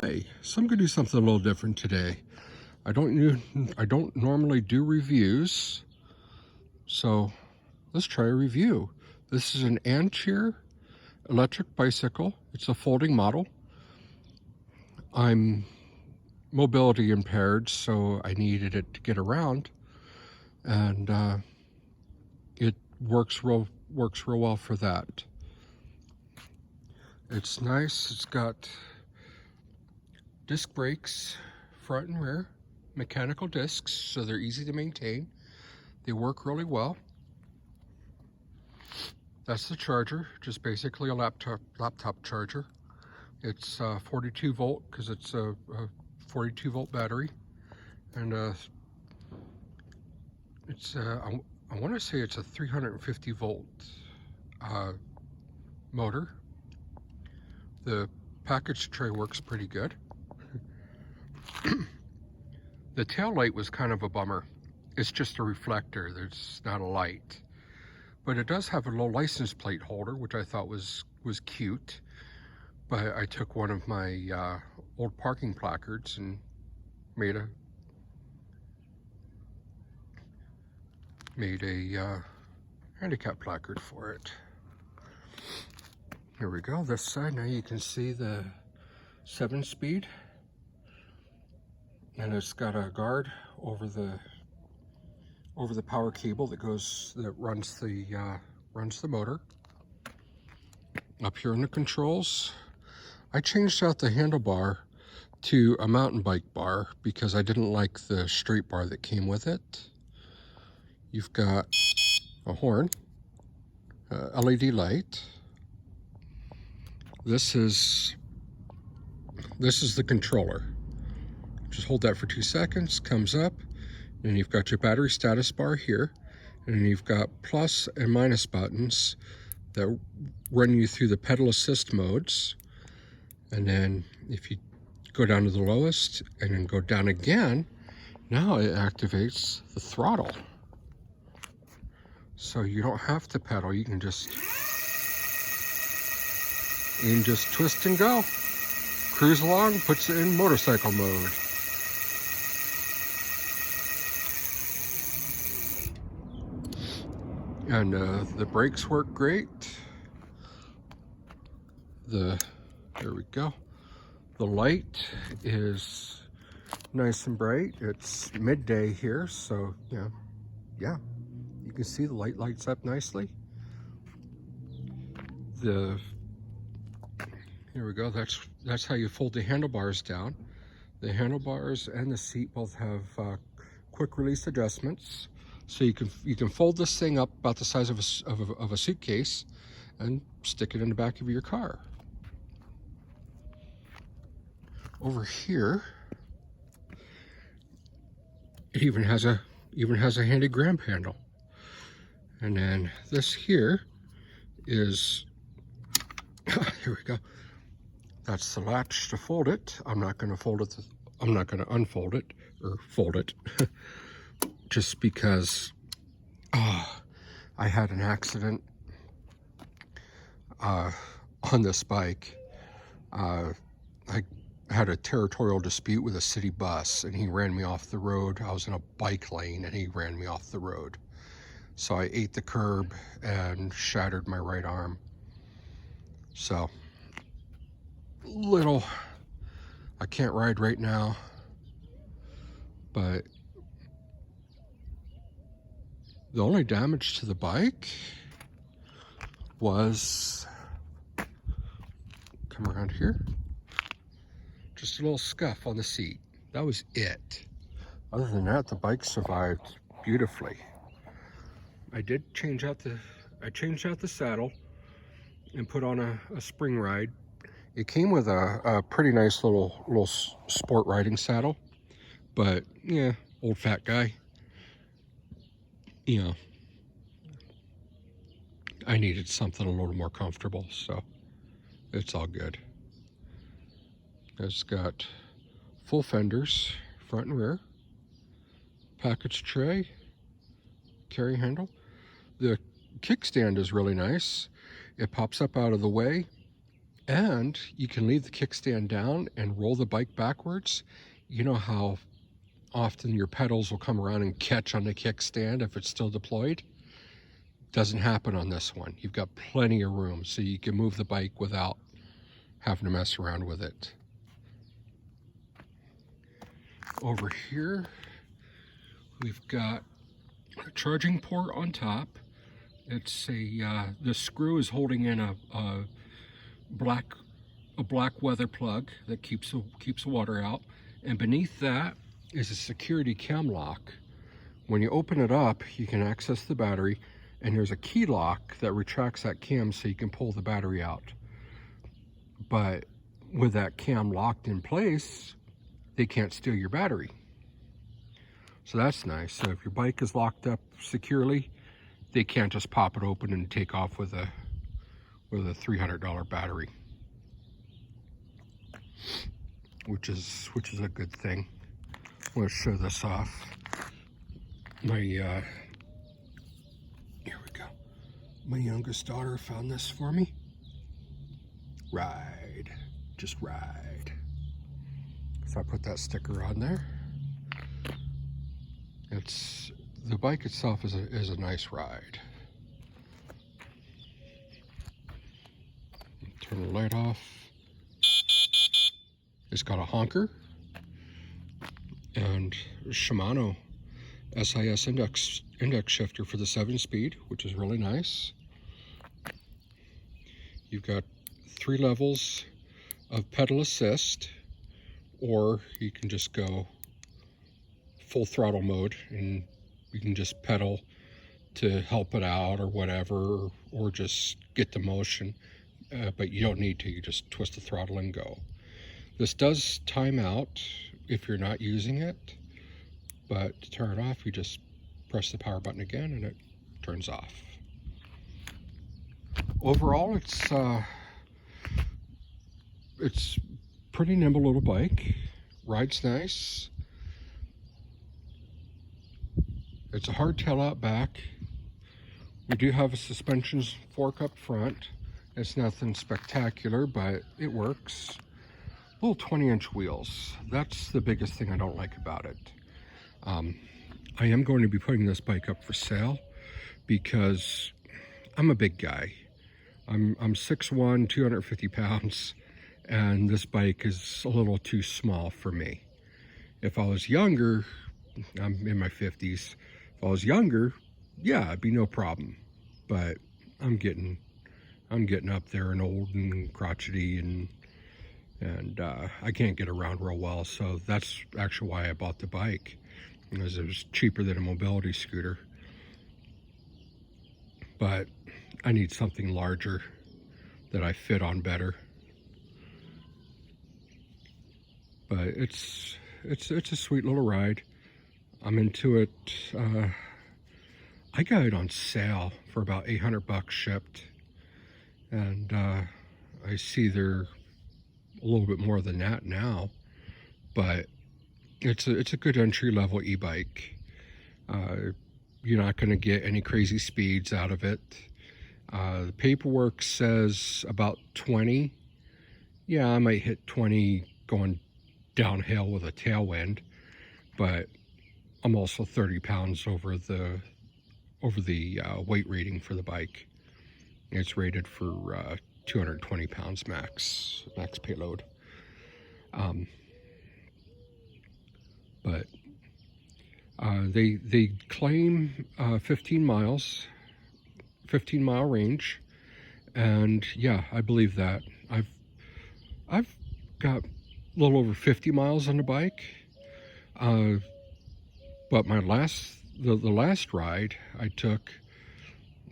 Hi, so I'm going to do something a little different today. I don't normally do reviews, so let's try a review. This is an Ancheer electric bicycle. It's a folding model. I'm mobility impaired, so I needed it to get around, and it works real well for that. It's nice. It's got disc brakes, front and rear, mechanical discs, so they're easy to maintain. They work really well. That's the charger, just basically a laptop charger. It's 42 volt because it's a 42 volt battery, and it's I want to say it's a 350 volt motor. The package tray works pretty good. The tail light was kind of a bummer. It's just a reflector. There's not a light, but it does have a little license plate holder, which I thought was cute. But I took one of my old parking placards and made a handicap placard for it. Here we go. This side, now you can see the 7-speed, and it's got a guard over the power cable that runs the motor. Up here in the controls, I changed out the handlebar to a mountain bike bar because I didn't like the straight bar that came with it. You've got a horn, LED light. This is the controller. Just hold that for 2 seconds, comes up, and you've got your battery status bar here, and you've got plus and minus buttons that run you through the pedal assist modes. And then if you go down to the lowest and then go down again, now it activates the throttle. So you don't have to pedal, you can just twist and go. Cruise along, puts it in motorcycle mode. And the brakes work great. There we go. The light is nice and bright. It's midday here, so yeah, you can see the light lights up nicely. Here we go. That's how you fold the handlebars down. The handlebars and the seat both have quick release adjustments, so you can fold this thing up about the size of a suitcase and stick it in the back of your car. Over here, it even has a handy grab handle. And then this here is here we go. That's the latch to fold it. I'm not going to fold it. I'm not going to unfold it or fold it, just because I had an accident on this bike. I had a territorial dispute with a city bus, and he ran me off the road. I was in a bike lane, and he ran me off the road. So I ate the curb and shattered my right arm. So I can't ride right now, but the only damage to the bike was, come around here, just a little scuff on the seat. That was it. Other than that, the bike survived beautifully. I changed out the saddle and put on a spring ride. It came with a pretty nice little sport riding saddle, but yeah, old fat guy, you know, I needed something a little more comfortable, so it's all good. It's got full fenders, front and rear, package tray, carry handle. The kickstand is really nice. It pops up out of the way, And you can leave the kickstand down and roll the bike backwards. You know how often your pedals will come around and catch on the kickstand if it's still deployed? Doesn't happen on this one. You've got plenty of room, so you can move the bike without having to mess around with it. Over here, we've got a charging port on top. It's the screw is holding in a black weather plug that keeps the water out, and beneath that is a security cam lock. When you open it up, you can access the battery, and there's a key lock that retracts that cam so you can pull the battery out. But with that cam locked in place, they can't steal your battery. So that's nice. So if your bike is locked up securely, they can't just pop it open and take off with a $300 battery, which is a good thing. I'm going to show this off. Here we go. My youngest daughter found this for me. Ride, just ride. So I put that sticker on there. The bike itself is a nice ride. Turn the light off. It's got a honker and Shimano SIS index shifter for the 7-speed, which is really nice. You've got 3 levels of pedal assist, or you can just go full throttle mode and you can just pedal to help it out or whatever, or just get the motion, but you don't need to. You just twist the throttle and go. This does time out if you're not using it, but to turn it off, you just press the power button again and it turns off. Overall, it's pretty nimble little bike. Rides nice. It's a hardtail out back. We do have a suspension fork up front. It's nothing spectacular, but it works. Little 20-inch wheels. That's the biggest thing I don't like about it. I am going to be putting this bike up for sale because I'm a big guy. I'm 6'1", 250 pounds, and this bike is a little too small for me. If I was younger, I'm in my 50s. If I was younger, yeah, it'd be no problem. But I'm getting up there and old and crotchety, and I can't get around real well. So that's actually why I bought the bike, because it was cheaper than a mobility scooter. But I need something larger that I fit on better. But it's a sweet little ride. I'm into it. I got it on sale for about $800 shipped, and I see they're a little bit more than that now. But it's a good entry-level e-bike. You're not going to get any crazy speeds out of it. The paperwork says about 20. Yeah, I might hit 20 going downhill with a tailwind, but I'm also 30 pounds over the weight rating for the bike. It's rated for 220 pounds max payload. But they claim 15 mile range, and yeah, I believe that. I've got a little over 50 miles on the bike, but the last ride I took,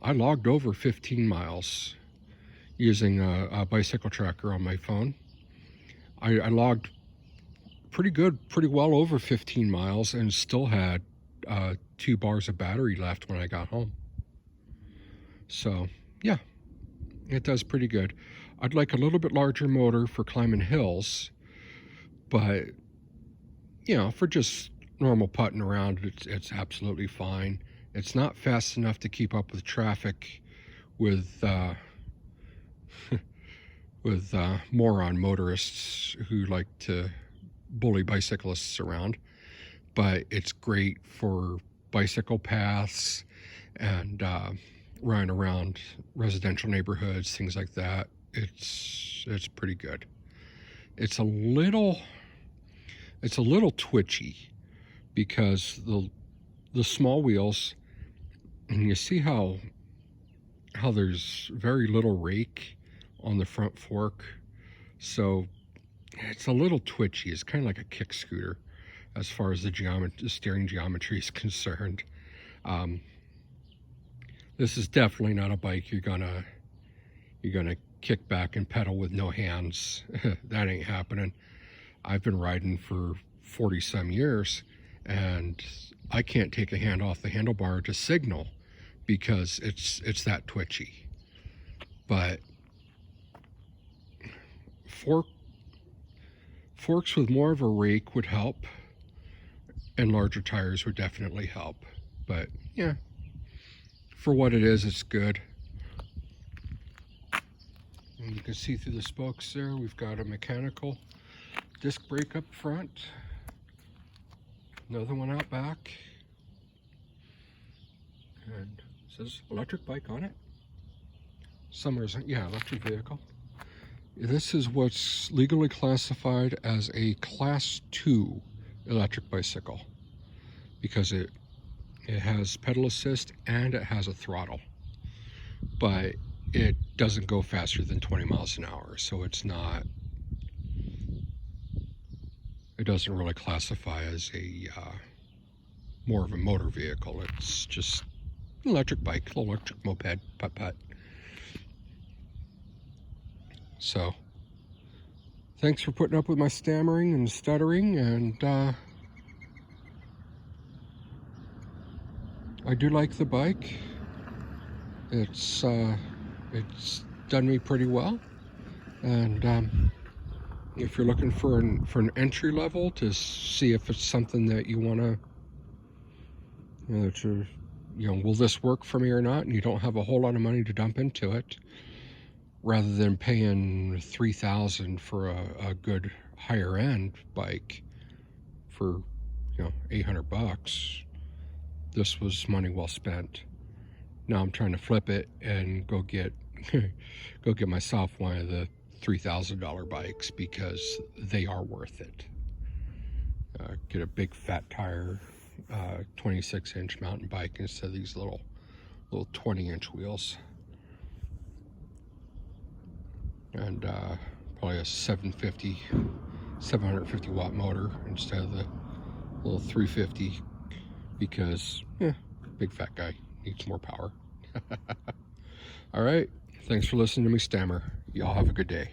I logged over 15 miles using a bicycle tracker on my phone. I logged pretty well over 15 miles and still had 2 bars of battery left when I got home. So yeah, it does pretty good. I'd like a little bit larger motor for climbing hills, but you know, for just normal putting around, it's absolutely fine. It's not fast enough to keep up with traffic with with moron motorists who like to bully bicyclists around. But it's great for bicycle paths and running around residential neighborhoods, things like that. It's pretty good. It's a little twitchy because the small wheels, and you see how there's very little rake on the front fork, so it's a little twitchy. It's kind of like a kick scooter as far as the steering geometry is concerned. This is definitely not a bike you're gonna kick back and pedal with no hands. That ain't happening. I've been riding for 40 some years, and I can't take a hand off the handlebar to signal because it's that twitchy. But forks with more of a rake would help, and larger tires would definitely help. But yeah, for what it is, it's good. And you can see through the spokes there, we've got a mechanical disc brake up front, another one out back, and it says electric bike on it. Somewhere, yeah, electric vehicle. This is what's legally classified as a Class 2 electric bicycle because it has pedal assist and it has a throttle, but it doesn't go faster than 20 miles an hour, so it doesn't really classify as a more of a motor vehicle. It's just an electric bike, electric moped, putt-putt. So thanks for putting up with my stammering and stuttering, and I do like the bike. It's done me pretty well, and if you're looking for an entry level to see if it's something that you want to, will this work for me or not, and you don't have a whole lot of money to dump into it, rather than paying $3,000 for a good higher end bike for $800, this was money well spent. Now I'm trying to flip it and go get myself one of the $3,000 bikes because they are worth it. Get a big fat tire 26-inch mountain bike instead of these little 20-inch wheels, and probably a 750 watt motor instead of the little 350, because big fat guy needs more power. All right, thanks for listening to me stammer. Y'all have a good day.